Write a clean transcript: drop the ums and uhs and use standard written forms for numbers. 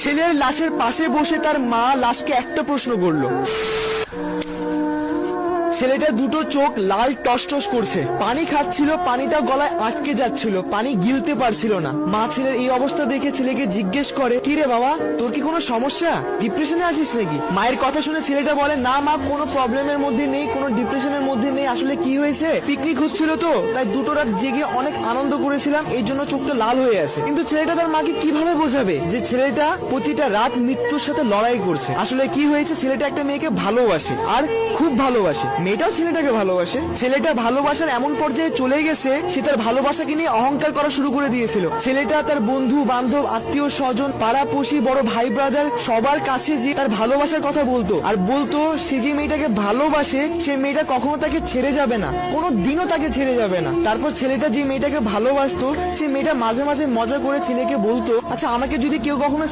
ছেলের লাশের পাশে বসে তার মা লাশকে একটা প্রশ্ন করলো। ছেলেটা দুটো চোখ লাল টসটস করছে, পানি খাচ্ছিল, পানিটা গলায় আটকে যাচ্ছিল, পানি গিলতে পারছিল না। মা ছেলের এই অবস্থা দেখে ছেলেকে জিজ্ঞেস করে, কি রে বাবা, তোর কি কোনো সমস্যা, ডিপ্রেশনে আছিস নাকি? মায়ের কথা শুনে ছেলেটা বলে, না মা, কোনো প্রবলেমের মধ্যে নেই, কোনো ডিপ্রেশনের মধ্যে নেই। আসলে কি হয়েছে, পিকনিক হচ্ছিল তো, তাই দুটো রাত জেগে অনেক আনন্দ করেছিলাম, এই জন্য চোখটা লাল হয়ে আছে। কিন্তু ছেলেটা তার মাকে কিভাবে বোঝাবে যে ছেলেটা প্রতিটা রাত মৃত্যুর সাথে লড়াই করছে? আসলে কি হয়েছে, ছেলেটা একটা মেয়েকে ভালোবাসে, আর খুব ভালোবাসে। মেয়েটাও ছেলেটাকে ভালোবাসে। ছেলেটা ভালোবাসার এমন পর্যায়ে চলে গেছে, সে তার ভালোবাসাকে নিয়ে অহংকার করা শুরু করে দিয়েছিল। ছেলেটা তার বন্ধু বান্ধব, আত্মীয় স্বজন, পাড়াপড়শি, বড় ভাই ব্রাদার সবার কাছে যে তার ভালোবাসার কথা বলতো, আর বলতো সে যে মেয়েটাকে ভালোবাসে, সে মেয়েটা কখনো তাকে ছেড়ে যাবে না, কোনো দিনও তাকে ছেড়ে যাবে না। তারপর ছেলেটা যে মেয়েটাকে ভালোবাসতো, সে মেয়েটা মাঝে মাঝে মজা করে ছেলেকে বলতো, আচ্ছা আমাকে যদি কেউ কখনো